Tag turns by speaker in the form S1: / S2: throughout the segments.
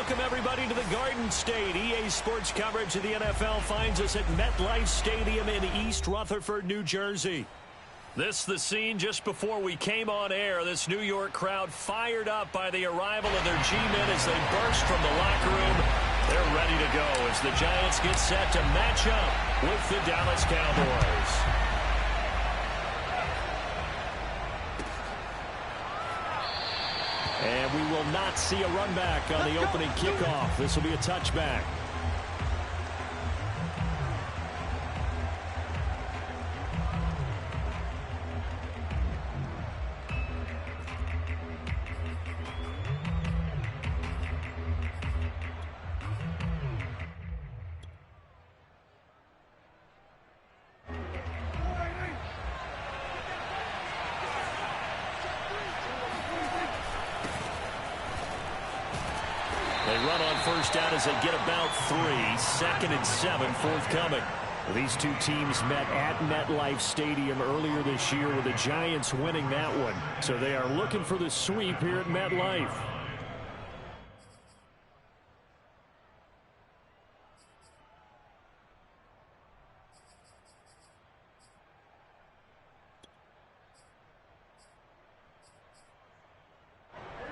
S1: Welcome, everybody, to the Garden State. EA Sports coverage of the NFL finds us at MetLife Stadium in East Rutherford, New Jersey. This the scene just before we came on air. This New York crowd fired up by the arrival of their G-men as they burst from the locker room. They're ready to go as the Giants get set to match up with the Dallas Cowboys. And we will not see a run back on the opening kickoff. This will be a touchback. They run on first down as they get about 3. 2nd and 7 forthcoming. These two teams met at MetLife Stadium earlier this year with the Giants winning that one. So they are looking for the sweep here at MetLife.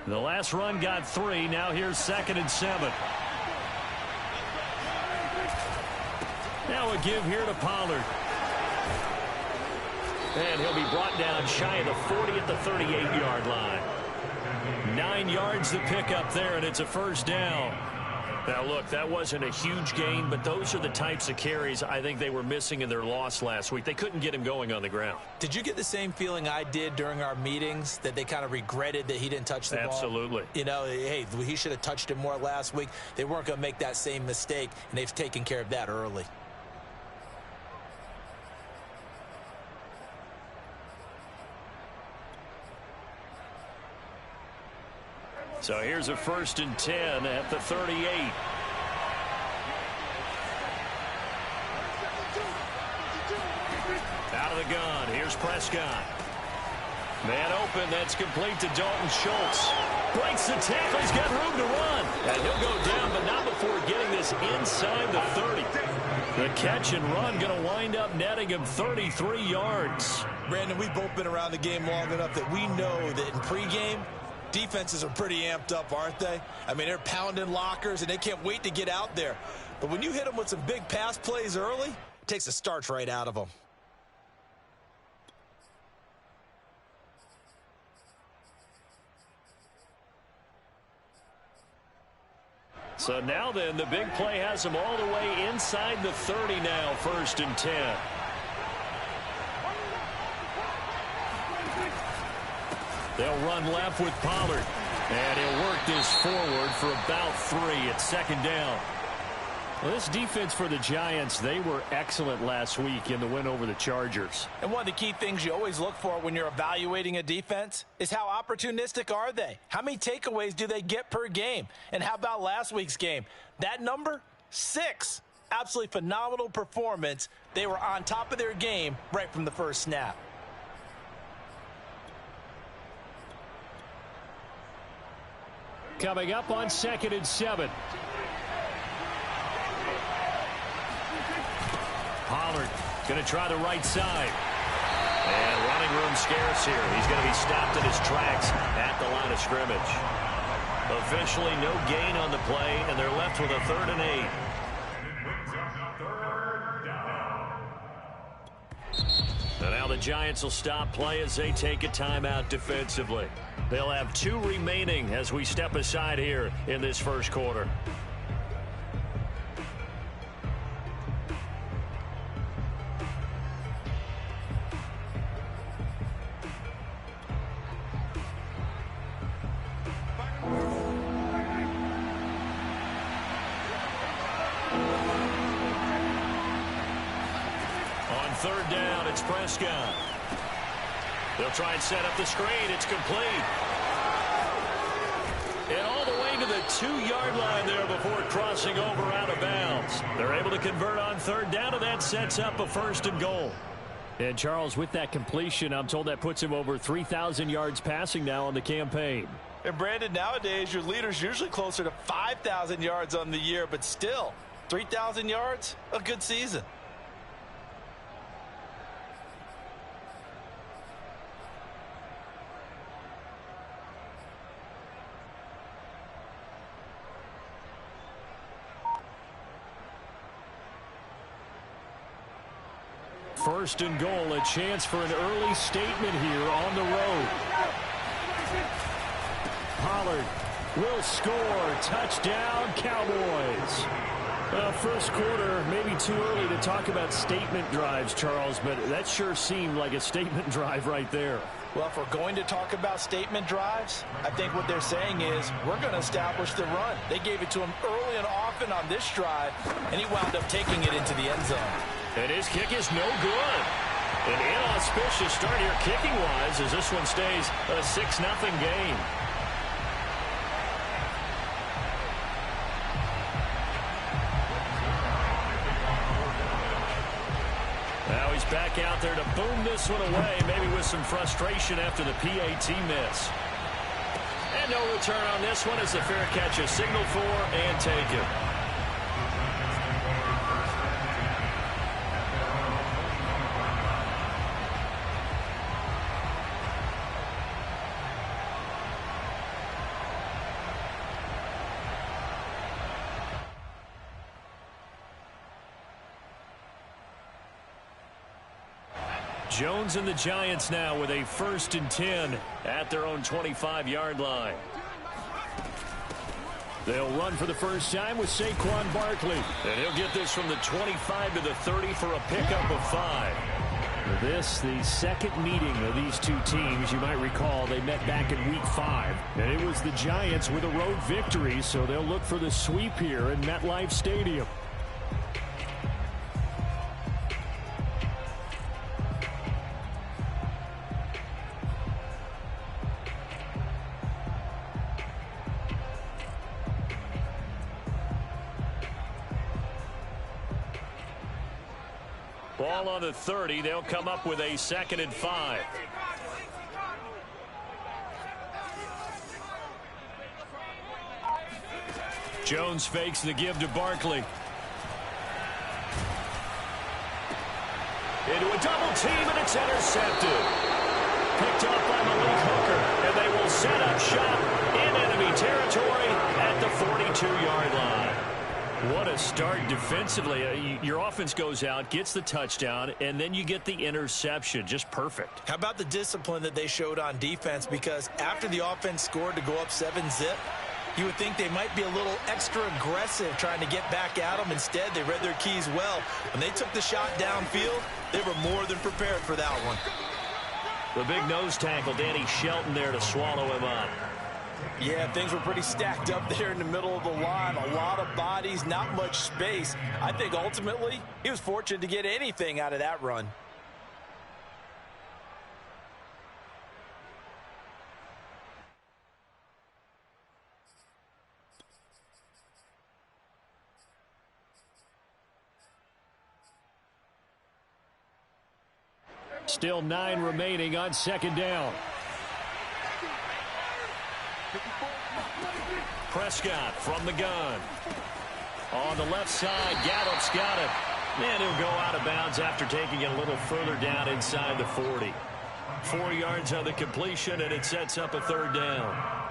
S1: The last run got 3. Now here's 2nd and 7. Now a give here to Pollard. And he'll be brought down shy of the 40 at the 38-yard line. 9 yards to pick up there, and it's a first down. Now, look, that wasn't a huge gain, but those are the types of carries I think they were missing in their loss last week. They couldn't get him going on the ground.
S2: Did you get the same feeling I did during our meetings, that they kind of regretted that he didn't touch the ball?
S1: Absolutely.
S2: You know, hey, he should have touched it more last week. They weren't going to make that same mistake, and they've taken care of that early.
S1: So here's a 1st and 10 at the 38. Out of the gun. Here's Prescott. Man open. That's complete to Dalton Schultz. Breaks the tackle. He's got room to run. And he'll go down, but not before getting this inside the 30. The catch and run going to wind up netting him 33 yards.
S2: Brandon, we've both been around the game long enough that we know that in pregame, defenses are pretty amped up, aren't they? I mean, they're pounding lockers, and they can't wait to get out there. But when you hit them with some big pass plays early, it takes the starch right out of them.
S1: So now then, the big play has them all the way inside the 30 now, 1st and 10. They'll run left with Pollard. And he'll work this forward for about 3 at 2nd down. Well, this defense for the Giants, they were excellent last week in the win over the Chargers.
S2: And one of the key things you always look for when you're evaluating a defense is how opportunistic are they? How many takeaways do they get per game? And how about last week's game? That number, 6. Absolutely phenomenal performance. They were on top of their game right from the first snap.
S1: Coming up on 2nd and 7. Pollard going to try the right side. And running room scarce here. He's going to be stopped in his tracks at the line of scrimmage. Officially no gain on the play, and they're left with a 3rd and 8. And now the Giants will stop play as they take a timeout defensively. They'll have 2 remaining as we step aside here in this first quarter. On 3rd down, it's Prescott. They'll try and set up the screen. It's complete. And all the way to the 2-yard line there before crossing over out of bounds. They're able to convert on 3rd down, and that sets up a 1st and goal. And, Charles, with that completion, I'm told that puts him over 3,000 yards passing now on the campaign.
S2: And Brandon, nowadays your leader's usually closer to 5,000 yards on the year, but still 3,000 yards, a good season.
S1: First and goal, a chance for an early statement here on the road. Pollard will score. Touchdown, Cowboys. First quarter, maybe too early to talk about statement drives, Charles, but that sure seemed like a statement drive right there.
S2: Well, if we're going to talk about statement drives, I think what they're saying is we're going to establish the run. They gave it to him early and often on this drive, and he wound up taking it into the end zone.
S1: And his kick is no good. An inauspicious start here kicking-wise as this one stays a 6-0 game. Now he's back out there to boom this one away, maybe with some frustration after the PAT miss. And no return on this one as the fair catch is signaled for and taken. Jones and the Giants now with a 1st and 10 at their own 25-yard line. They'll run for the first time with Saquon Barkley. And he'll get this from the 25 to the 30 for a pickup of 5. This, the second meeting of these two teams. You might recall they met back in Week 5. And it was the Giants with a road victory, so they'll look for the sweep here in MetLife Stadium. Ball on the 30. They'll come up with a 2nd and 5. Jones fakes the give to Barkley. Into a double team, and it's intercepted. Picked up by Malik Hooker, and they will set up shop in enemy territory at the 42-yard line. What a start defensively. Your offense goes out, gets the touchdown, and then you get the interception. Just perfect.
S2: How about the discipline that they showed on defense? Because after the offense scored to go up 7-zip, you would think they might be a little extra aggressive trying to get back at them. Instead, they read their keys well. When they took the shot downfield, they were more than prepared for that one.
S1: The big nose tackle, Danny Shelton, there to swallow him up.
S2: Yeah, things were pretty stacked up there in the middle of the line. A lot of bodies, not much space. I think ultimately he was fortunate to get anything out of that run.
S1: Still 9 remaining on 2nd down. Prescott from the gun. On the left side, Gallup's got it. And he'll go out of bounds after taking it a little further down inside the 40. 4 yards on the completion, and it sets up a 3rd down.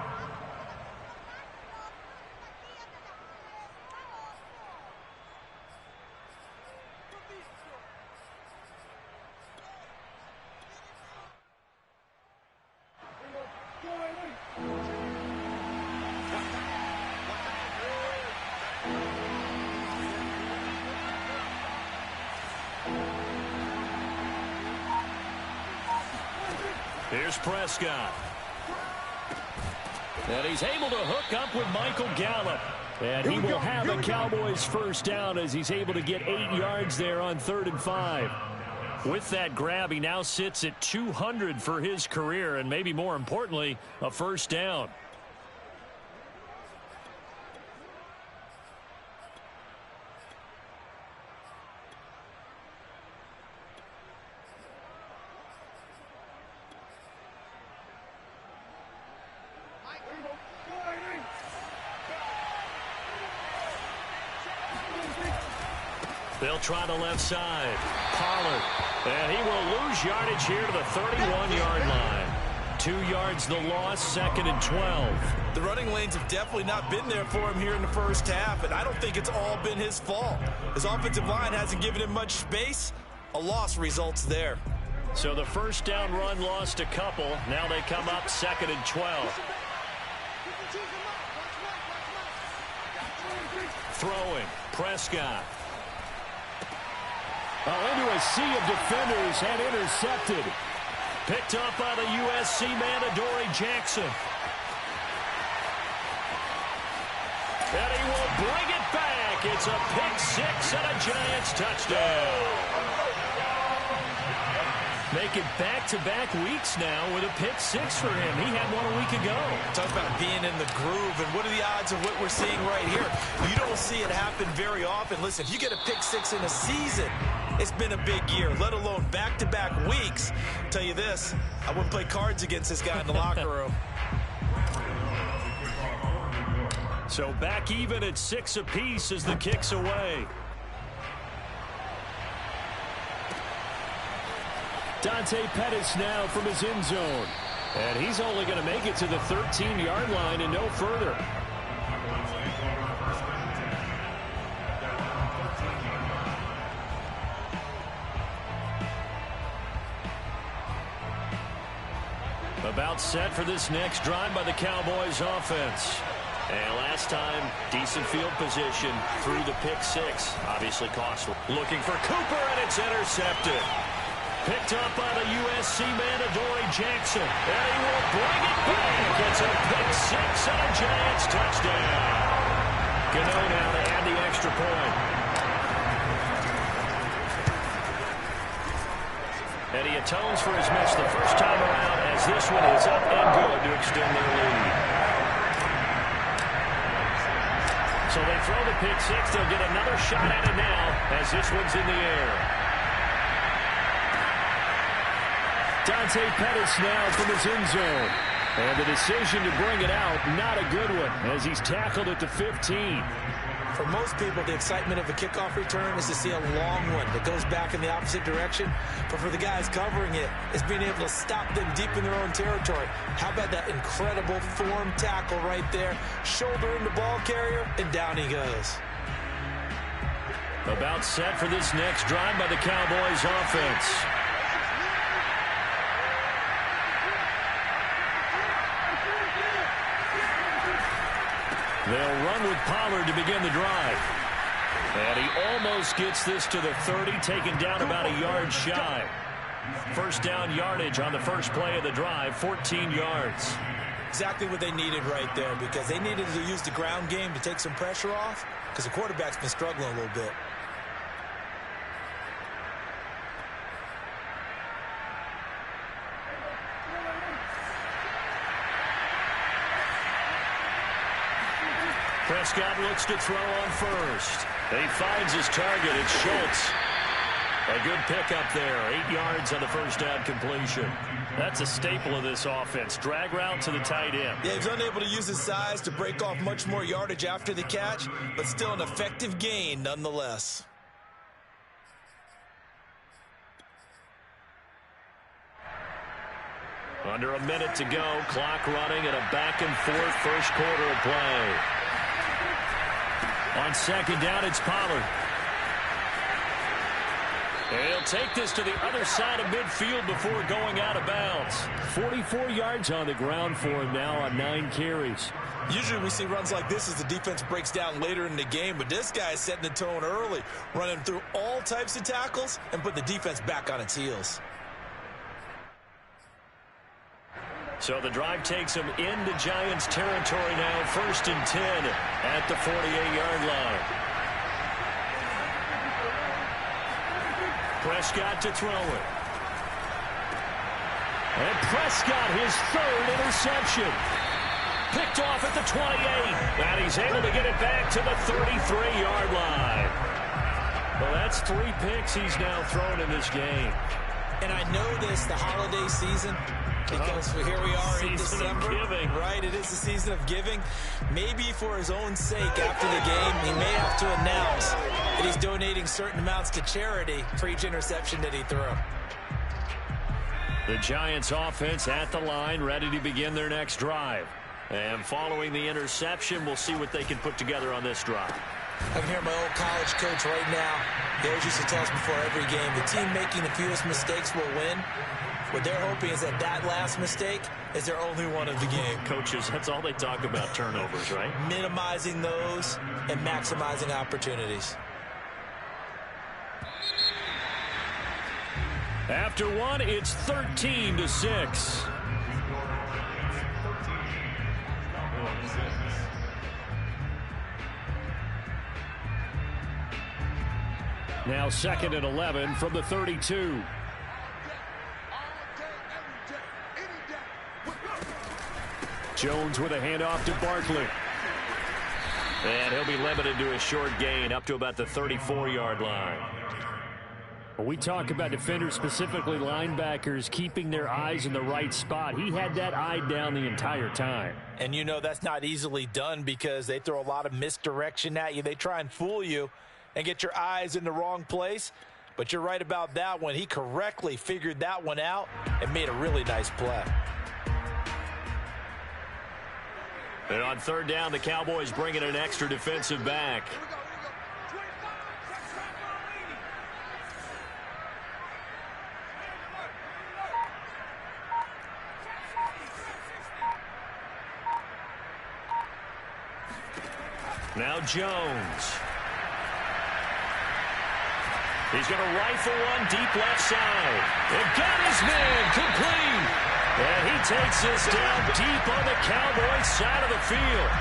S1: Here's Prescott. And he's able to hook up with Michael Gallup. And he will have a Cowboys first down as he's able to get 8 yards there on 3rd and 5. With that grab, he now sits at 200 for his career, and maybe more importantly, a first down. They'll try the left side. Pollard. And he will lose yardage here to the 31-yard line. 2 yards the loss, 2nd and 12.
S2: The running lanes have definitely not been there for him here in the first half, and I don't think it's all been his fault. His offensive line hasn't given him much space. A loss results there.
S1: So the first down run lost a couple. Now they come up 2nd and 12. Throwing. Prescott. Into a sea of defenders and intercepted. Picked up by the USC man, Adoree Jackson. And he will bring it back. It's a pick six and a Giants touchdown. Make it back-to-back weeks now with a pick six for him. He had one a week ago.
S2: Talk about being in the groove, and what are the odds of what we're seeing right here? You don't see it happen very often. Listen, if you get a pick six in a season, it's been a big year, let alone back-to-back weeks. I'll tell you this, I wouldn't play cards against this guy in the locker room.
S1: So back even at 6 apiece as the kick's away. Dante Pettis now from his end zone. And he's only going to make it to the 13-yard line and no further. About set for this next drive by the Cowboys offense. And last time, decent field position through the pick six. Obviously costly. Looking for Cooper, and it's intercepted. Picked up by the USC man, Adoree Jackson. And he will bring it back. It's a pick six and a Giants touchdown. Gano now to add the extra point. And he atones for his miss the first time around as this one is up and good to extend their lead. So they throw the pick six. They'll get another shot at it now as this one's in the air. Dante Pettis now from his end zone. And the decision to bring it out, not a good one, as he's tackled at the 15.
S2: For most people, the excitement of a kickoff return is to see a long one that goes back in the opposite direction. But for the guys covering it, it's being able to stop them deep in their own territory. How about that incredible form tackle right there? Shoulder in the ball carrier, and down he goes.
S1: About set for this next drive by the Cowboys offense. They'll run with Pollard to begin the drive. And he almost gets this to the 30, taken down about a yard shy. First down yardage on the first play of the drive, 14 yards.
S2: Exactly what they needed right there, because they needed to use the ground game to take some pressure off, because the quarterback's been struggling a little bit.
S1: Prescott looks to throw on first. He finds his target. It's Schultz. A good pickup there. 8 yards on the first down completion. That's a staple of this offense. Drag route to the tight end.
S2: Yeah, he's unable to use his size to break off much more yardage after the catch, but still an effective gain nonetheless.
S1: Under a minute to go. Clock running and a back-and-forth first quarter of play. On second down, it's Pollard. And he'll take this to the other side of midfield before going out of bounds. 44 yards on the ground for him now on 9 carries.
S2: Usually we see runs like this as the defense breaks down later in the game, but this guy is setting the tone early, running through all types of tackles and put the defense back on its heels.
S1: So the drive takes him into Giants territory now, 1st and 10 at the 48-yard line. Prescott to throw it. And Prescott, his 3rd interception. Picked off at the 28. And he's able to get it back to the 33-yard line. Well, that's 3 picks he's now thrown in this game.
S2: And I know this, the holiday season, Because here we are in December,
S1: giving.
S2: right? It is the season of giving. Maybe for his own sake after the game, he may have to announce that he's donating certain amounts to charity for each interception that he threw.
S1: The Giants offense at the line, ready to begin their next drive. And following the interception, we'll see what they can put together on this drive.
S2: I can hear my old college coach right now. He always used to tell us before every game, the team making the fewest mistakes will win. What they're hoping is that last mistake is their only one of the game.
S1: Coaches, that's all they talk about, turnovers, right?
S2: Minimizing those and maximizing opportunities.
S1: After one, it's 13-6. Now 2nd and 11 from the 32. Jones with a handoff to Barkley. And he'll be limited to a short gain up to about the 34-yard line. When we talk about defenders, specifically linebackers, keeping their eyes in the right spot, he had that eye down the entire time.
S2: And you know that's not easily done because they throw a lot of misdirection at you. They try and fool you and get your eyes in the wrong place. But you're right about that one. He correctly figured that one out and made a really nice play.
S1: And on 3rd down, the Cowboys bring in an extra defensive back. Now Jones. He's going to rifle one deep left side. And got his man complete. And he takes this down deep on the Cowboys side of the field.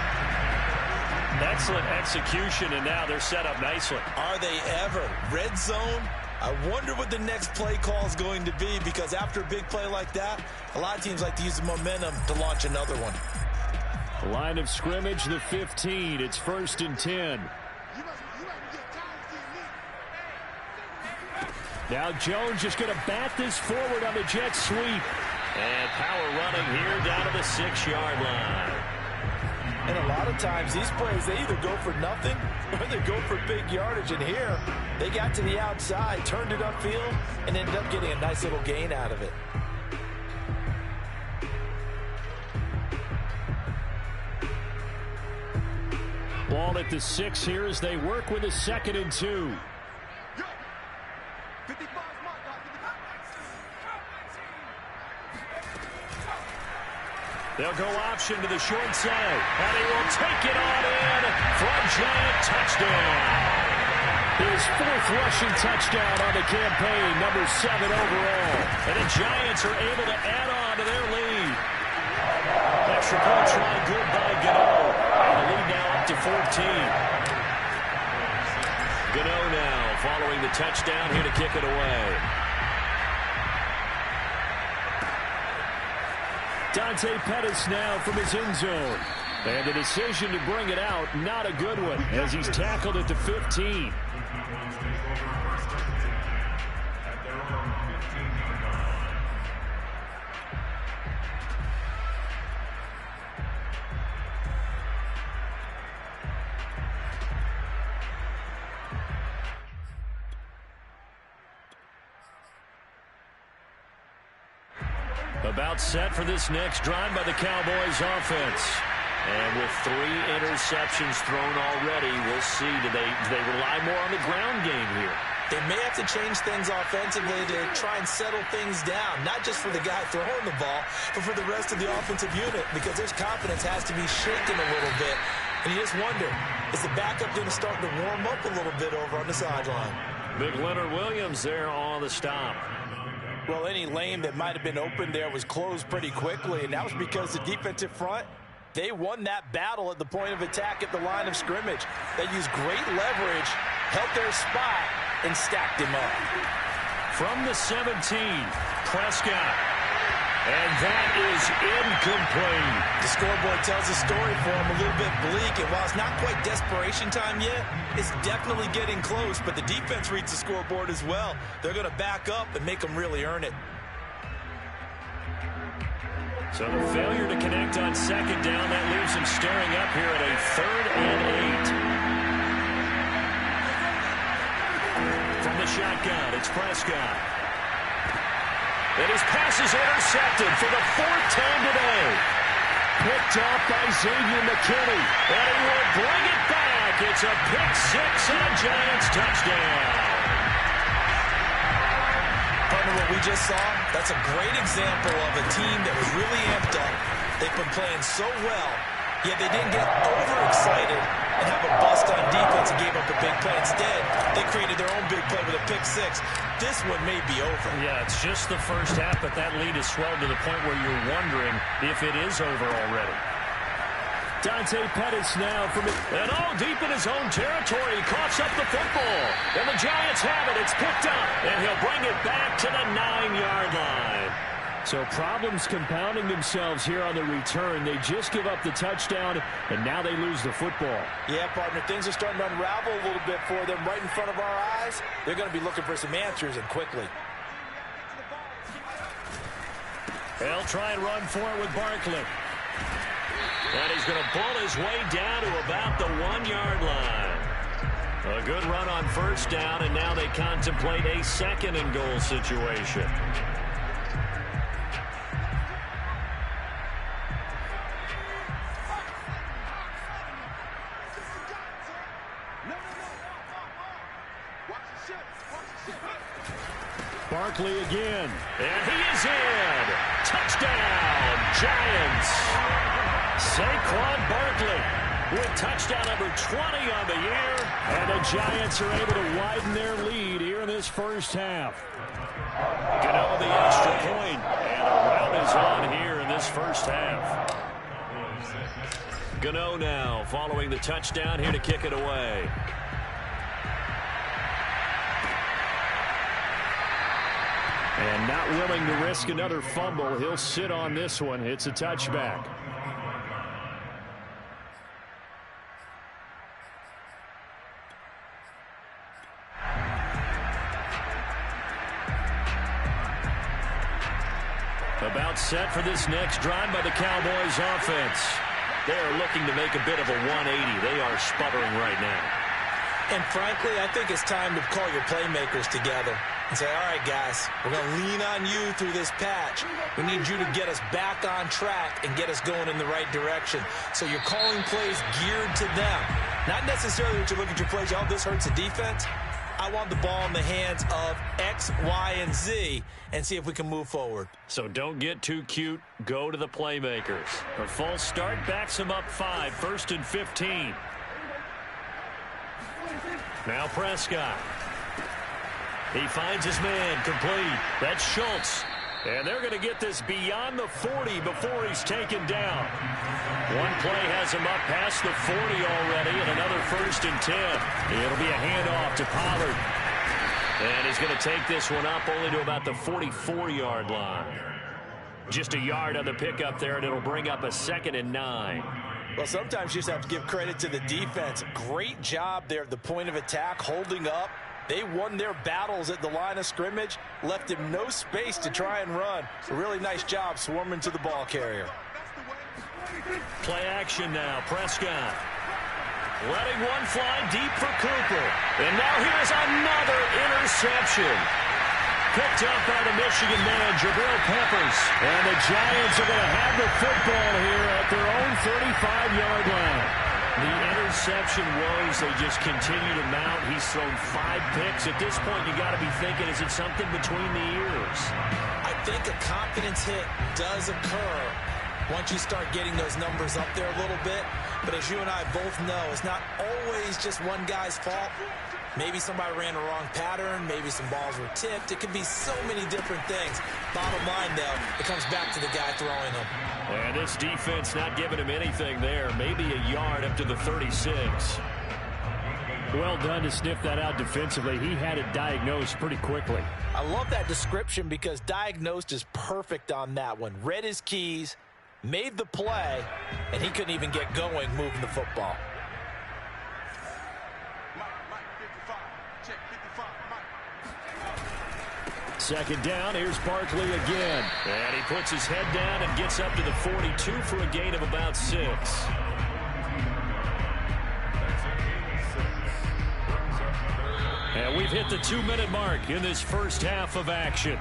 S1: Excellent execution, and now they're set up nicely.
S2: Are they ever? Red zone? I wonder what the next play call is going to be, because after a big play like that, a lot of teams like to use the momentum to launch another one.
S1: Line of scrimmage, the 15. It's 1st and 10. Now Jones just going to bat this forward on the jet sweep. And power running here down to the 6-yard line.
S2: And a lot of times these plays, they either go for nothing or they go for big yardage. And here, they got to the outside, turned it upfield, and ended up getting a nice little gain out of it.
S1: Ball at the 6 here as they work with a 2nd and 2. They'll go option to the short side, and he will take it on in for a Giant touchdown. His 4th rushing touchdown on the campaign, number 7 overall. And the Giants are able to add on to their lead. Extra point try good by Gano. And the lead now up to 14. Gano now following the touchdown here to kick it away. Dante Pettis now from his end zone. And the decision to bring it out, not a good one, as he's tackled at the 15. About set for this next drive by the Cowboys offense. And with 3 interceptions thrown already, we'll see. Do they rely more on the ground game here?
S2: They may have to change things offensively to try and settle things down, not just for the guy throwing the ball, but for the rest of the offensive unit, because their confidence has to be shaken a little bit. And you just wonder, is the backup going to start to warm up a little bit over on the sideline?
S1: Big Leonard Williams there on the stop.
S2: Well, any lane that might have been open there was closed pretty quickly, and that was because the defensive front, they won that battle at the point of attack at the line of scrimmage. They used great leverage, held their spot, and stacked him up.
S1: From the 17, Prescott. And that is incomplete.
S2: The scoreboard tells a story for him, a little bit bleak. And while it's not quite desperation time yet, it's definitely getting close. But the defense reads the scoreboard as well. They're going to back up and make them really earn it.
S1: So the failure to connect on second down, that leaves him staring up here at a 3rd and 8. From the shotgun, it's Prescott. And his pass is intercepted for the 4th time today. Picked off by Xavier McKinney. And he will bring it back. It's a pick 6 and a Giants touchdown.
S2: Partner, what we just saw, that's a great example of a team that was really amped up. They've been playing so well, yet they didn't get overexcited and have a bust on defense and gave up a big play. Instead, they created their own big play with a pick 6. This one may be over.
S1: Yeah, it's just the first half, but that lead has swelled to the point where you're wondering if it is over already. Dante Pettis now from it. And deep in his own territory. He coughs up the football. And the Giants have it. It's picked up. And he'll bring it back to the 9-yard line. So problems compounding themselves here on the return. They just give up the touchdown, and now they lose the football.
S2: Yeah, partner, things are starting to unravel a little bit for them right in front of our eyes. They're going to be looking for some answers, and quickly.
S1: They'll try and run for it with Barkley. And he's going to pull his way down to about the 1-yard line. A good run on first down, and now they contemplate a 2nd and goal situation. Barkley again. And he is in. Touchdown, Giants. Saquon Barkley with touchdown number 20 on the year. And the Giants are able to widen their lead here in this first half. Gano the extra point. And a rout is on here in this first half. Gano now following the touchdown here to kick it away. And not willing to risk another fumble. He'll sit on this one. It's a touchback. About set for this next drive by the Cowboys offense. They're looking to make a bit of a 180. They are sputtering right now.
S2: And frankly, I think it's time to call your playmakers together and say, all right, guys, we're going to lean on you through this patch. We need you to get us back on track and get us going in the right direction. So you're calling plays geared to them. Not necessarily that you look at your plays, oh, this hurts the defense. I want the ball in the hands of X, Y, and Z and see if we can move forward.
S1: So don't get too cute. Go to the playmakers. A false start backs him up 5, 1st and 15. Now Prescott. He finds his man complete. That's Schultz. And they're going to get this beyond the 40 before he's taken down. One play has him up past the 40 already, and another 1st and 10. It'll be a handoff to Pollard. And he's going to take this one up only to about the 44-yard line. Just a yard on the pickup there, and it'll bring up a 2nd and 9.
S2: Well, sometimes you just have to give credit to the defense. Great job there at the point of attack, holding up. They won their battles at the line of scrimmage, left him no space to try and run. A really nice job swarming to the ball carrier.
S1: Play action now, Prescott. Letting one fly deep for Cooper. And now here's another interception. Picked up by the Michigan man, Jabril Peppers. And the Giants are going to have the football here at their own 35-yard line. The interception woes, they just continue to mount. He's thrown 5 picks. At this point, you got to be thinking, is it something between the ears?
S2: I think a confidence hit does occur once you start getting those numbers up there a little bit. But as you and I both know, it's not always just one guy's fault. Maybe somebody ran the wrong pattern. Maybe some balls were tipped. It could be so many different things. Bottom line, though, it comes back to the guy throwing them.
S1: And this defense not giving him anything there. Maybe a yard up to the 36. Well done to sniff that out defensively. He had it diagnosed pretty quickly.
S2: I love that description because diagnosed is perfect on that one. Read his keys, made the play, and he couldn't even get going moving the football.
S1: Second down, here's Barkley again. And he puts his head down and gets up to the 42 for a gain of about 6. And we've hit the 2-minute mark in this first half of action.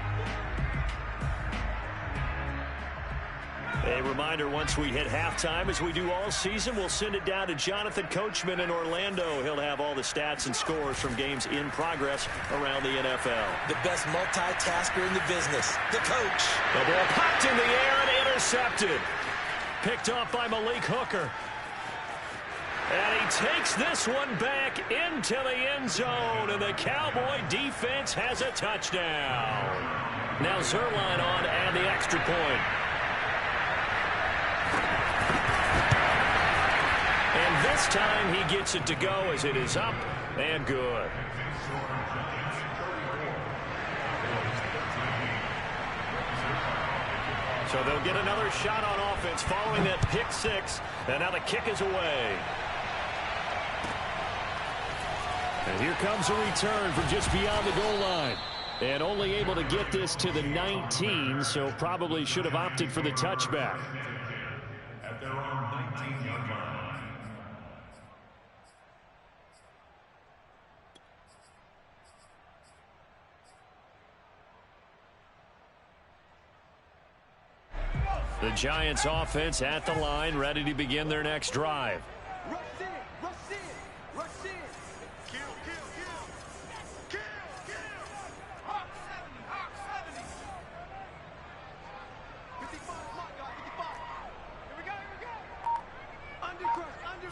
S1: A reminder, once we hit halftime, as we do all season, we'll send it down to Jonathan Coachman in Orlando. He'll have all the stats and scores from games in progress around the NFL.
S2: The best multitasker in the business, the coach.
S1: The ball popped in the air and intercepted. Picked off by Malik Hooker. And he takes this one back into the end zone, and the Cowboy defense has a touchdown. Now Zerline on and the extra point. And this time he gets it to go as it is up and good. So they'll get another shot on offense following that pick 6. And now the kick is away. And here comes a return from just beyond the goal line. And only able to get this to the 19, so probably should have opted for the touchback.
S3: At their own 19-yard line.
S1: The Giants offense at the line, ready to begin their next drive.
S4: Rush in, rush in, rush in. Kill, kill, kill. Kill, kill. Hawk 70, Hawk 70. 55, my guy, 55. Here we go, here we go. Under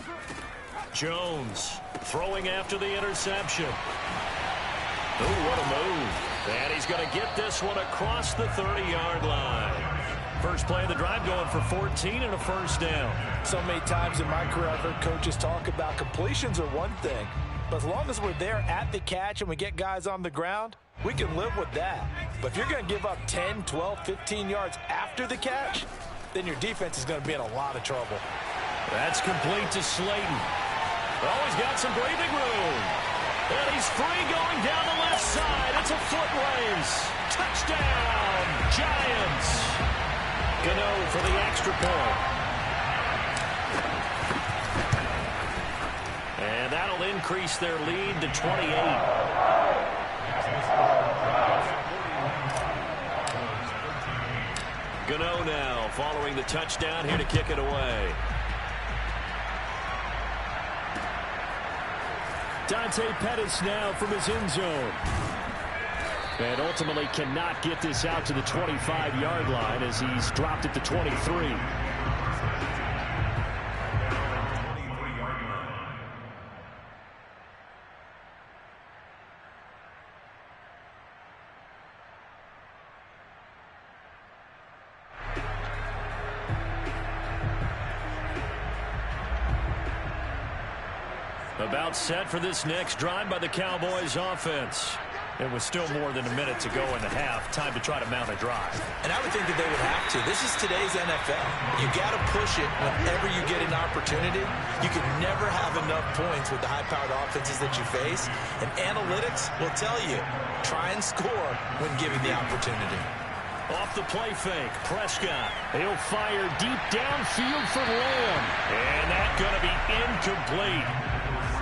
S4: crush.
S1: Jones throwing after the interception. Ooh, what a move. And he's going to get this one across the 30-yard line. First play of the drive going for 14 and a first down.
S2: So many times in my career I've heard coaches talk about completions are one thing, but as long as we're there at the catch and we get guys on the ground, we can live with that. But if you're going to give up 10, 12, 15 yards after the catch, then your defense is going to be in a lot of trouble.
S1: That's complete to Slayton. Oh, he's got some breathing room. And he's free going down the left side. It's a foot race. Touchdown, Giants. Gano for the extra point. And that'll increase their lead to 28. Gano now following the touchdown here to kick it away. Dante Pettis now from his end zone. And ultimately cannot get this out to the 25-yard line as he's dropped at the 23. About set for this next drive by the Cowboys offense. It was still more than a minute to go in the half. Time to try to mount a drive.
S2: And I would think that they would have to. This is today's NFL. You got to push it whenever you get an opportunity. You can never have enough points with the high-powered offenses that you face. And analytics will tell you, try and score when given the opportunity.
S1: Off the play fake, Prescott. He'll fire deep downfield for Lamb. And that's going to be incomplete.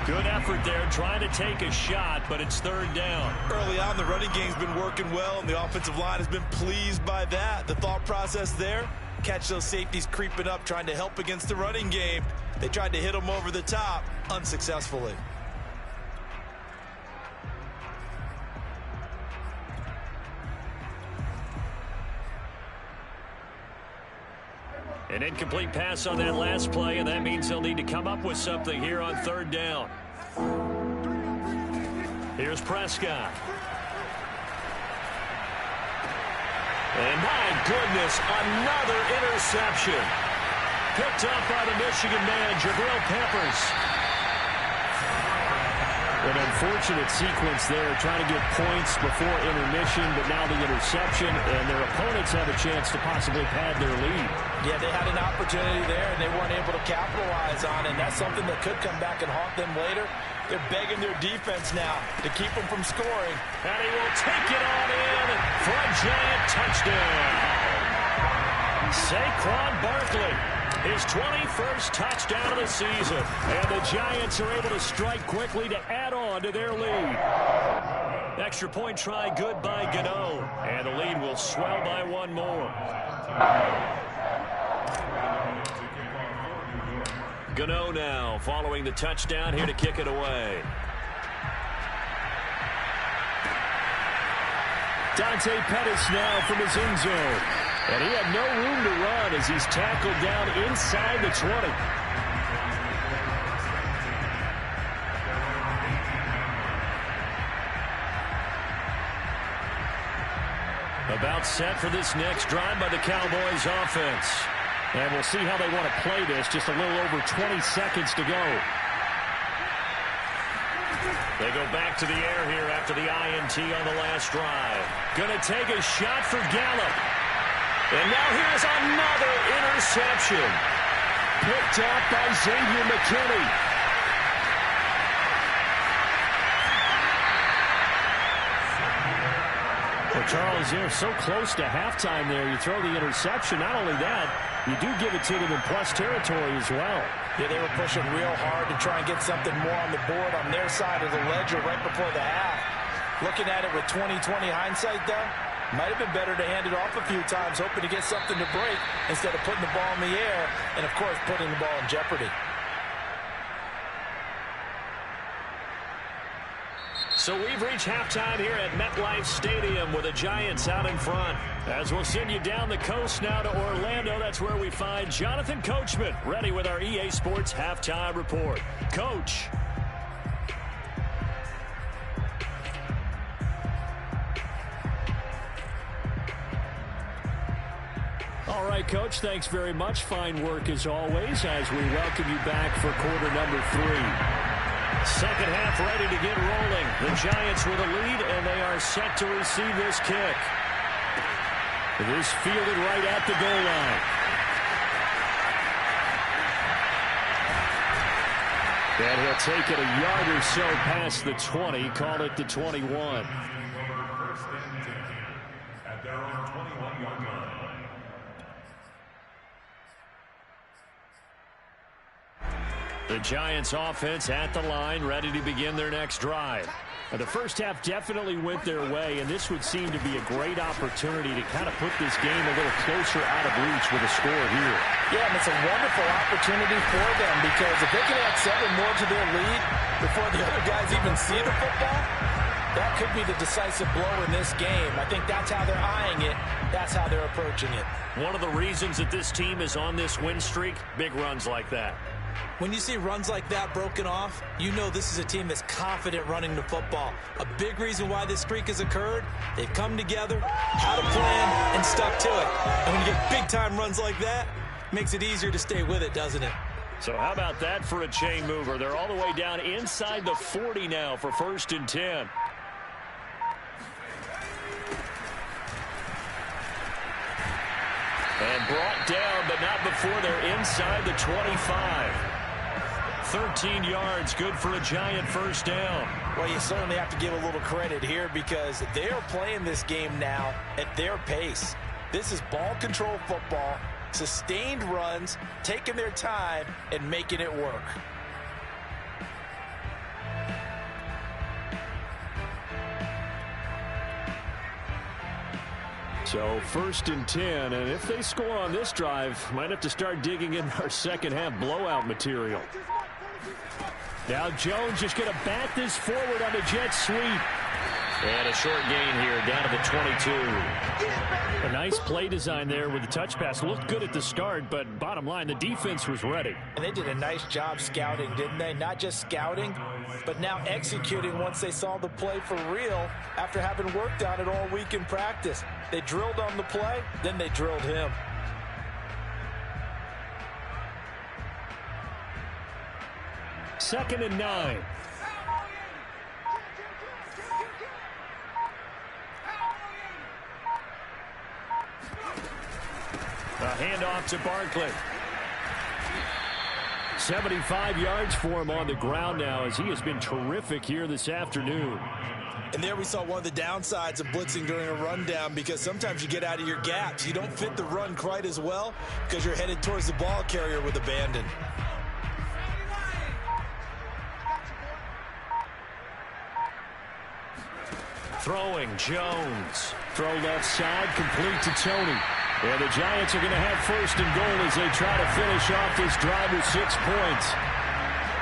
S1: Good effort there, trying to take a shot, but it's third down.
S5: Early on, the running game's been working well, and the offensive line has been pleased by that. The thought process there, catch those safeties creeping up, trying to help against the running game. They tried to hit them over the top, unsuccessfully.
S1: An incomplete pass on that last play, and that means they'll need to come up with something here on third down. Here's Prescott. And my goodness, another interception. Picked up by the Michigan man, Jabril Peppers. An unfortunate sequence there, trying to get points before intermission, but now the interception, and their opponents have a chance to possibly pad their lead.
S2: Yeah, they had an opportunity there, and they weren't able to capitalize on it, and that's something that could come back and haunt them later. They're begging their defense now to keep them from scoring.
S1: And he will take it on in for a Giant touchdown. Saquon Barkley, his 21st touchdown of the season. And the Giants are able to strike quickly to add on to their lead. Extra point try good by Gano. And the lead will swell by one more. Gano now following the touchdown, here to kick it away. Dante Pettis now from his end zone. And he had no room to run as he's tackled down inside the 20. About set for this next drive by the Cowboys offense. And we'll see how they want to play this. Just a little over 20 seconds to go. They go back to the air here after the INT on the last drive. Going to take a shot for Gallup. And now here's another interception. Picked up by Xavier McKinney. Well, Charles, you're so close to halftime there. You throw the interception. Not only that, you do give it to them in plus territory as well.
S2: Yeah, they were pushing real hard to try and get something more on the board on their side of the ledger right before the half. Looking at it with 20/20 hindsight, though, might have been better to hand it off a few times, hoping to get something to break instead of putting the ball in the air and, of course, putting the ball in jeopardy.
S1: So we've reached halftime here at MetLife Stadium with the Giants out in front. As we'll send you down the coast now to Orlando, that's where we find Jonathan Coachman ready with our EA Sports Halftime Report. Coach. All right, Coach, thanks very much. Fine work as always as we welcome you back for quarter number 3. Second half ready to get rolling. The Giants with a lead, and they are set to receive this kick. This fielded right at the goal line. And he'll take it a yard or so past the 20, call it the 21.
S3: At their own 21-yard line.
S1: The Giants offense at the line, ready to begin their next drive. The first half definitely went their way, and this would seem to be a great opportunity to kind of put this game a little closer out of reach with a score here.
S2: Yeah, and it's a wonderful opportunity for them because if they can add 7 more to their lead before the other guys even see the football, that could be the decisive blow in this game. I think that's how they're eyeing it. That's how they're approaching it.
S1: One of the reasons that this team is on this win streak, big runs like that.
S6: When you see runs like that broken off, you know this is a team that's confident running the football. A big reason why this streak has occurred, they've come together, had a plan, and stuck to it. And when you get big-time runs like that, it makes it easier to stay with it, doesn't it?
S1: So how about that for a chain mover? They're all the way down inside the 40 now for 1st and 10. And brought down, but not before they're inside the 25. 13 yards, good for a Giant first down.
S2: Well, you certainly have to give a little credit here because they're playing this game now at their pace. This is ball control football, sustained runs, taking their time, and making it work.
S1: So 1st and 10, and if they score on this drive, might have to start digging in our second half blowout material. Now Jones just going to bat this forward on the jet sweep. And a short gain here down to the 22. A nice play design there with the touch pass. Looked good at the start, but bottom line, the defense was ready.
S2: And they did a nice job scouting, didn't they? Not just scouting, but now executing once they saw the play for real after having worked on it all week in practice. They drilled on the play, then they drilled him.
S1: Second and 9. A handoff to Barkley. 75 yards for him on the ground now, as he has been terrific here this afternoon.
S5: And there we saw one of the downsides of blitzing during a rundown, because sometimes you get out of your gaps. You don't fit the run quite as well because you're headed towards the ball carrier with abandon.
S1: Throwing Jones. Throw left side, complete to Tony. And the Giants are going to have first and goal as they try to finish off this drive with 6 points.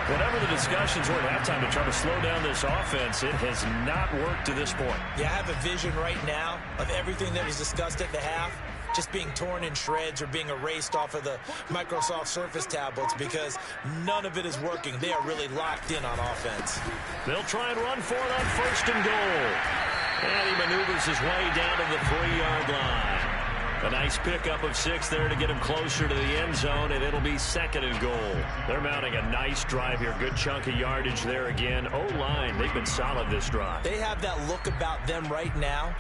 S1: Whatever the discussions were at halftime to try to slow down this offense, it has not worked to this point.
S6: Yeah, I have a vision right now of everything that was discussed at the half just being torn in shreds or being erased off of the Microsoft Surface tablets, because none of it is working. They are really locked in on offense.
S1: They'll try and run for it on first and goal. And he maneuvers his way down to the 3-yard line. A nice pickup of 6 there to get him closer to the end zone, and it'll be second and goal. They're mounting a nice drive here. Good chunk of yardage there again. O-line, they've been solid this drive.
S6: They have that look about them right now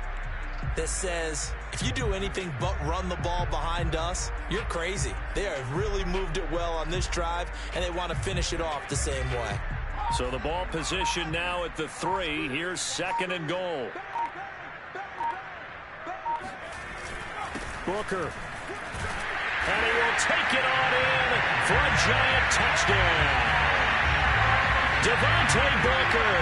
S6: that says, if you do anything but run the ball behind us, you're crazy. They have really moved it well on this drive, and they want to finish it off the same way.
S1: So the ball position now at the 3. Here's second and goal. Booker. And he will take it on in for a Giant touchdown. Devontae Booker,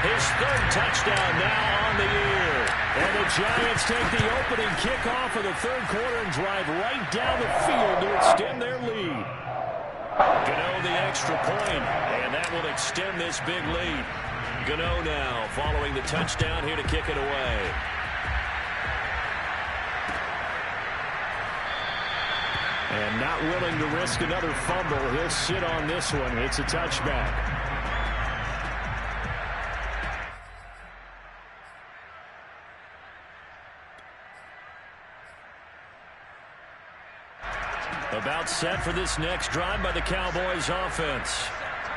S1: his 3rd touchdown now on the year. And the Giants take the opening kickoff of the 3rd quarter and drive right down the field to extend their lead. Gano the extra point, and that will extend this big lead. Gano now following the touchdown here to kick it away. And not willing to risk another fumble. He'll sit on this one. It's a touchback. About set for this next drive by the Cowboys offense.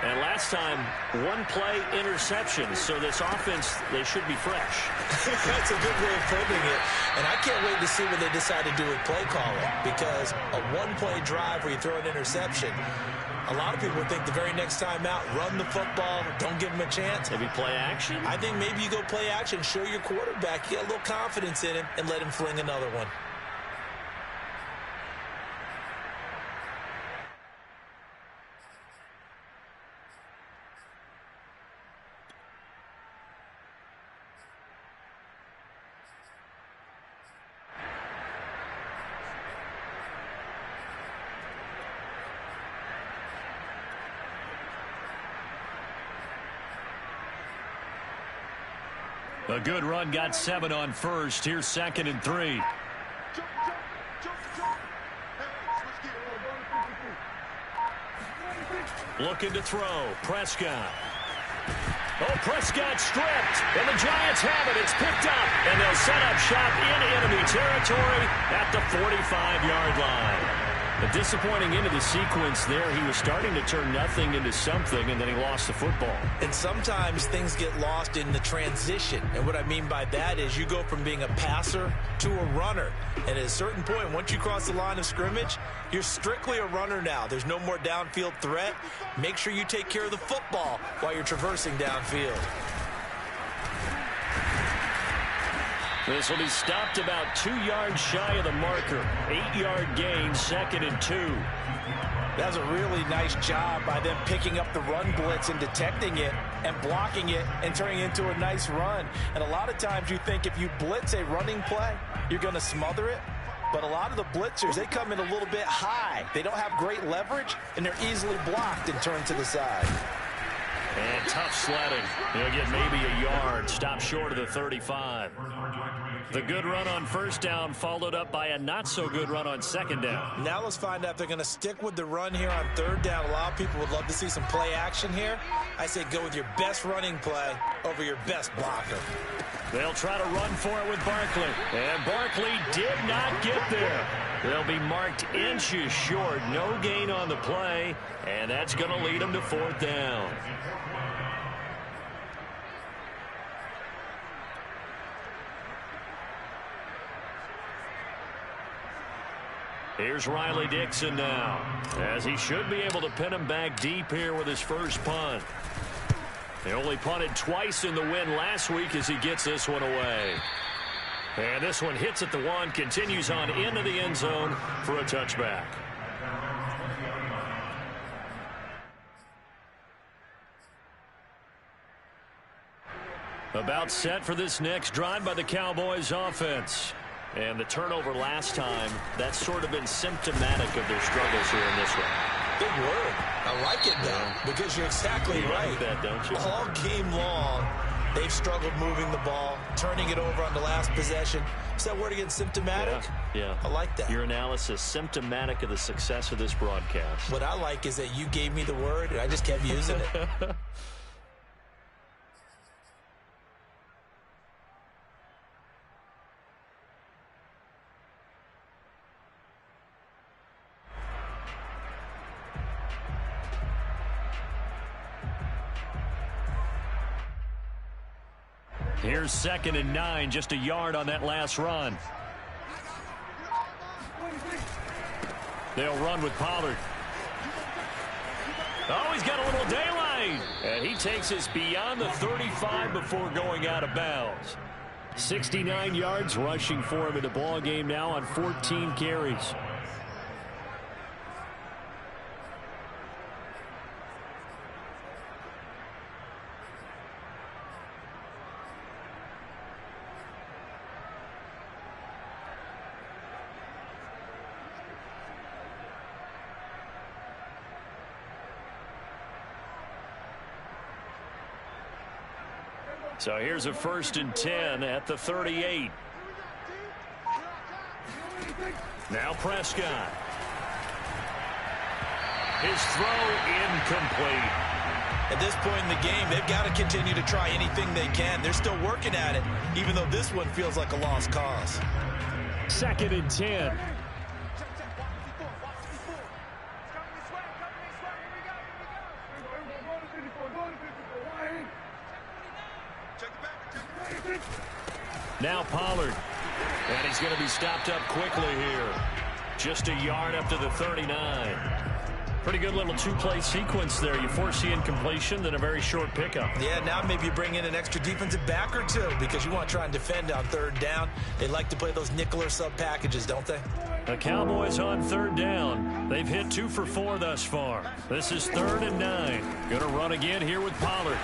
S1: And last time, 1-play interception. So this offense, they should be fresh.
S6: That's a good way of putting it. And I can't wait to see what they decide to do with play calling, because a 1-play drive where you throw an interception, a lot of people would think the very next time out, run the football, don't give them a chance.
S1: Maybe play action?
S6: I think maybe you go play action, show your quarterback, you get a little confidence in him, and let him fling another one.
S1: A good run, got 7 on first. Here's second and 3. Looking to throw. Prescott. Oh, Prescott stripped. And the Giants have it. It's picked up. And they'll set up shop in enemy territory at the 45-yard line. A disappointing end of the sequence there. He was starting to turn nothing into something, and then he lost the football.
S6: And sometimes things get lost in the transition. And what I mean by that is you go from being a passer to a runner. And at a certain point, once you cross the line of scrimmage, you're strictly a runner now. There's no more downfield threat. Make sure you take care of the football while you're traversing downfield.
S1: This will be stopped about 2 yards shy of the marker. 8-yard gain, second and 2.
S2: That was a really nice job by them picking up the run blitz and detecting it and blocking it and turning it into a nice run. And a lot of times you think if you blitz a running play, you're going to smother it. But a lot of the blitzers, they come in a little bit high. They don't have great leverage, and they're easily blocked and turned to the side.
S1: And tough sledding. He'll get maybe a yard. Stop short of the 35. The good run on first down followed up by a not-so-good run on second down.
S6: Now let's find out if they're going to stick with the run here on third down. A lot of people would love to see some play action here. I say go with your best running play over your best blocker.
S1: They'll try to run for it with Barkley. And Barkley did not get there. They'll be marked inches short. No gain on the play. And that's going to lead them to fourth down. Here's Riley Dixon now, as he should be able to pin him back deep here with his first punt. He only punted twice in the win last week as he gets this one away. And this one hits at the 1, continues on into the end zone for a touchback. About set for this next drive by the Cowboys offense. And the turnover last time, that's sort of been symptomatic of their struggles here in this one.
S6: Big word. I like it, though, because you're exactly right.
S1: Like that, don't you?
S6: All game long, they've struggled moving the ball, turning it over on the last possession. Is that word again, symptomatic?
S1: Yeah.
S6: I like that.
S1: Your analysis, symptomatic of the success of this broadcast.
S6: What I like is that you gave me the word, and I just kept using it.
S1: Here's 2nd and 9, just a yard on that last run. They'll run with Pollard. Oh, he's got a little daylight. And he takes us beyond the 35 before going out of bounds. 69 yards rushing for him in the ball game now on 14 carries. So here's a 1st and 10 at the 38. Now Prescott. His throw incomplete.
S6: At this point in the game, they've got to continue to try anything they can. They're still working at it, even though this one feels like a lost cause.
S1: 2nd and 10. Now Pollard. And he's going to be stopped up quickly here. Just a yard up to the 39. Pretty good little two-play sequence there. You force the incompletion, then a very short pickup.
S6: Yeah, now maybe you bring in an extra defensive back or two because you want to try and defend on 3rd down. They like to play those nickel or sub packages, don't they?
S1: The Cowboys on 3rd down. They've hit 2 for 4 thus far. This is 3rd and 9. Going to run again here with Pollard.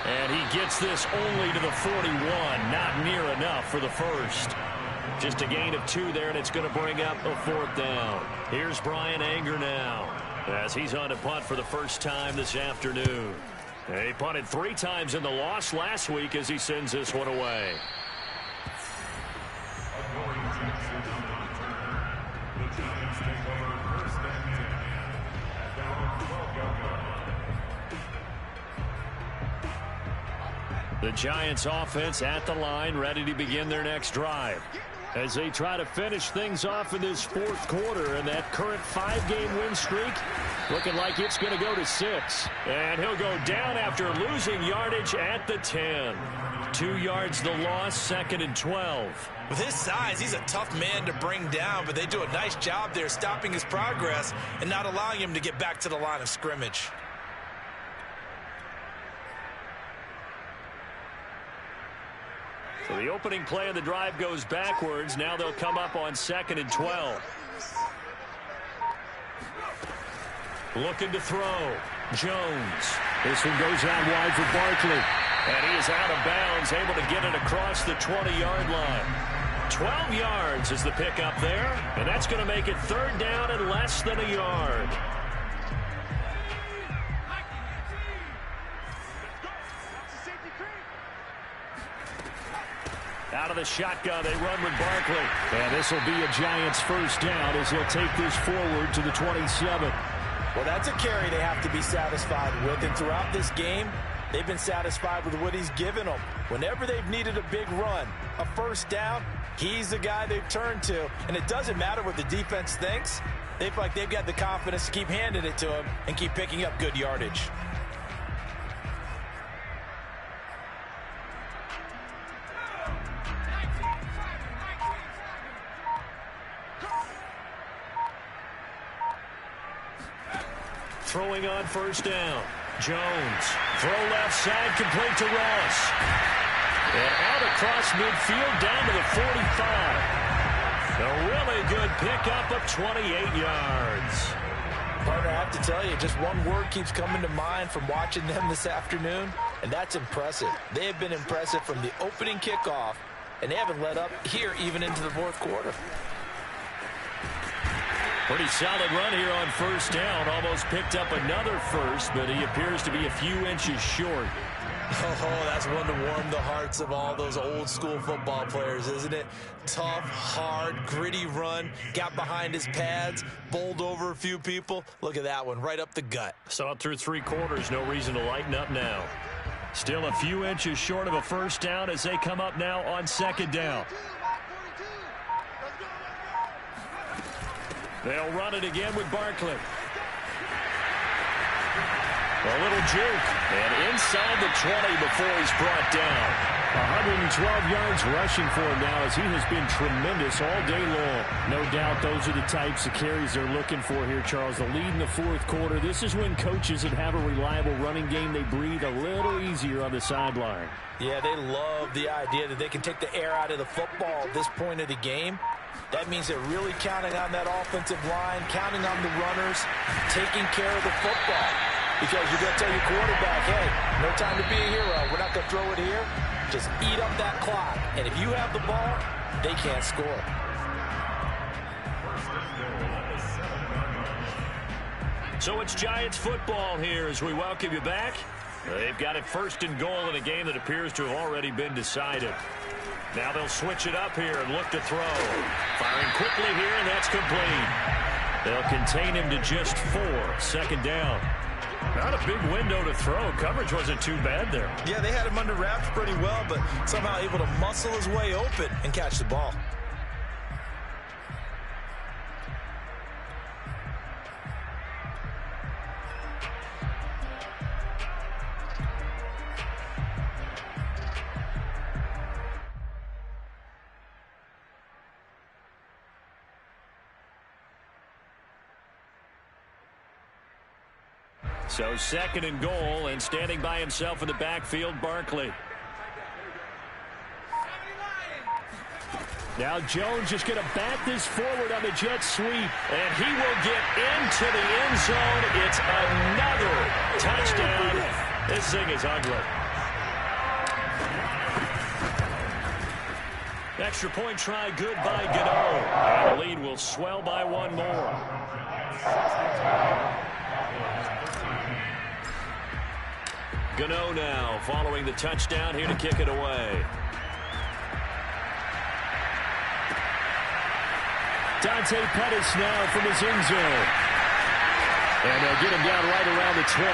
S1: And he gets this only to the 41. Not near enough for the first. Just a gain of 2 there, and it's going to bring up a 4th down. Here's Brian Anger now, as he's on to punt for the first time this afternoon. He punted 3 times in the loss last week as he sends this one away. The Giants offense at the line, ready to begin their next drive as they try to finish things off in this 4th quarter. And that current 5-game win streak looking like it's going to go to 6. And he'll go down after losing yardage at the 10. 2 yards the loss, 2nd and 12.
S6: With his size, he's a tough man to bring down, but they do a nice job there stopping his progress and not allowing him to get back to the line of scrimmage.
S1: So the opening play of the drive goes backwards. Now they'll come up on 2nd and 12. Looking to throw. Jones. This one goes out wide for Barkley. And he is out of bounds, able to get it across the 20-yard line. 12 yards is the pickup there. And that's going to make it 3rd down and less than a yard. Out of the shotgun, they run with Barkley. And this will be a Giants 1st down as he'll take this forward to the 27.
S2: Well, that's a carry they have to be satisfied with. And throughout this game, they've been satisfied with what he's given them. Whenever they've needed a big run, a 1st down, he's the guy they've turned to. And it doesn't matter what the defense thinks. They feel like they've got the confidence to keep handing it to him and keep picking up good yardage.
S1: throwing on first down. Jones, throw left side, complete to Ross. And out across midfield, down to the 45. A really good pickup of 28 yards.
S2: Partner, I have to tell you, just one word keeps coming to mind from watching them this afternoon, and that's impressive. They have been impressive from the opening kickoff, and they haven't let up here even into the fourth quarter.
S1: Pretty solid run here on first down. Almost picked up another first, but he appears to be a few inches short.
S6: Oh, that's one to warm the hearts of all those old school football players, isn't it? Tough, hard, gritty run. Got behind his pads, bowled over a few people. Look at that one, right up the gut.
S1: Saw it through 3 quarters. No reason to lighten up now. Still a few inches short of a first down as they come up now on second down. They'll run it again with Barkley. A little juke, and inside the 20 before he's brought down. 112 yards rushing for him now as he has been tremendous all day long. No doubt those are the types of carries they're looking for here, Charles. The lead in the fourth quarter. This is when coaches that have a reliable running game, they breathe a little easier on the sideline.
S2: Yeah, they love the idea that they can take the air out of the football at this point of the game. That means they're really counting on that offensive line, counting on the runners, taking care of the football. Because you're going to tell your quarterback, hey, no time to be a hero. We're not going to throw it here. Just eat up that clock. And if you have the ball, they can't score.
S1: So it's Giants football here as we welcome you back. They've got it first and goal in a game that appears to have already been decided. Now they'll switch it up here and look to throw. Firing quickly here, and that's complete. They'll contain him to just 4. Second down. Not a big window to throw. Coverage wasn't too bad there.
S6: Yeah, they had him under wraps pretty well, but somehow able to muscle his way open and catch the ball.
S1: So second and goal, and standing by himself in the backfield, Barkley. Now Jones just going to bat this forward on the jet sweep, and he will get into the end zone. It's another touchdown. This thing is ugly. Extra point try good by Gano. And the lead will swell by 1 more. Gano now following the touchdown here to kick it away. Dante Pettis now from his end zone. And they'll get him down right around the 25,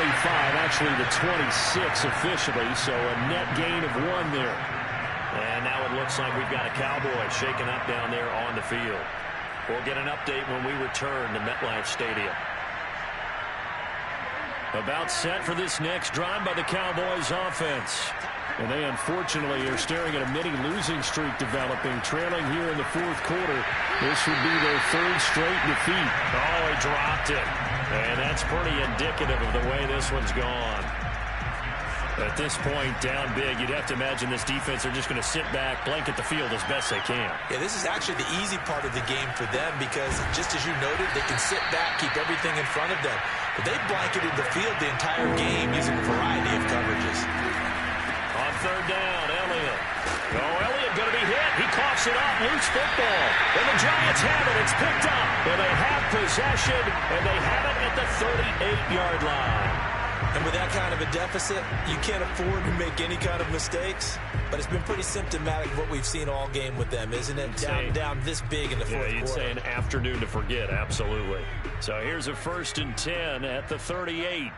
S1: actually the 26 officially, so a net gain of 1 there. And now it looks like we've got a Cowboy shaking up down there on the field. We'll get an update when we return to MetLife Stadium. About set for this next drive by the Cowboys offense. And they unfortunately are staring at a mini losing streak developing, trailing here in the fourth quarter. This would be their 3rd straight defeat. Oh, he dropped it. And that's pretty indicative of the way this one's gone. At this point, down big, you'd have to imagine this defense are just going to sit back, blanket the field as best they can.
S6: Yeah, this is actually the easy part of the game for them because, just as you noted, they can sit back, keep everything in front of them. But they blanketed the field the entire game using a variety of coverages.
S1: On third down, Elliott. Oh, Elliott going to be hit. He coughs it up. Loose football. And the Giants have it. It's picked up. And they have possession. And they have it at the 38-yard line.
S6: And with that kind of a deficit, you can't afford to make any kind of mistakes. But it's been pretty symptomatic of what we've seen all game with them, isn't it? Down this big in the fourth quarter.
S1: Yeah, you'd say an afternoon to forget, absolutely. So here's a 1st and 10 at the 38.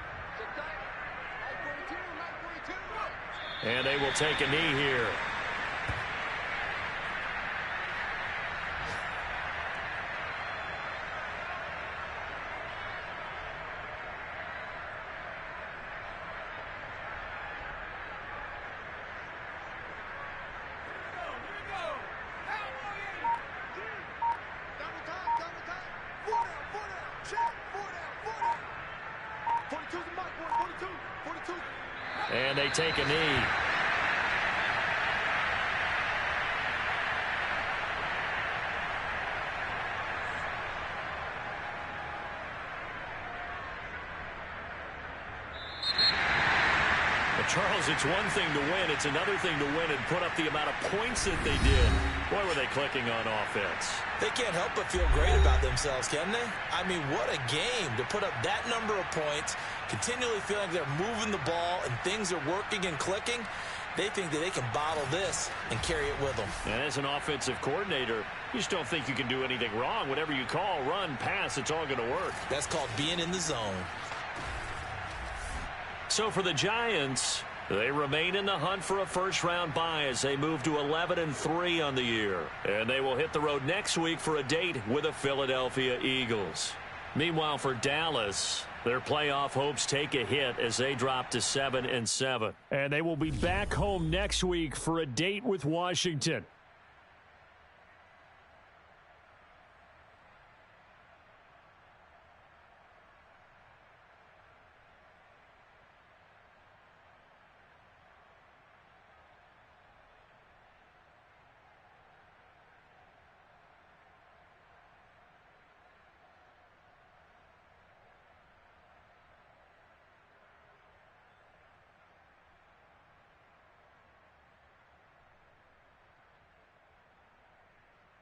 S1: And they will take a knee here. And they take a knee. Charles, it's one thing to win. It's another thing to win and put up the amount of points that they did. Boy, were they clicking on offense.
S6: They can't help but feel great about themselves, can they? I mean, what a game to put up that number of points, continually feeling like they're moving the ball and things are working and clicking. They think that they can bottle this and carry it with them.
S1: And as an offensive coordinator, you just don't think you can do anything wrong. Whatever you call, run, pass, it's all going to work.
S6: That's called being in the zone.
S1: So for the Giants, they remain in the hunt for a first-round bye as they move to 11-3 on the year. And they will hit the road next week for a date with the Philadelphia Eagles. Meanwhile, for Dallas, their playoff hopes take a hit as they drop to 7-7. And they will be back home next week for a date with Washington.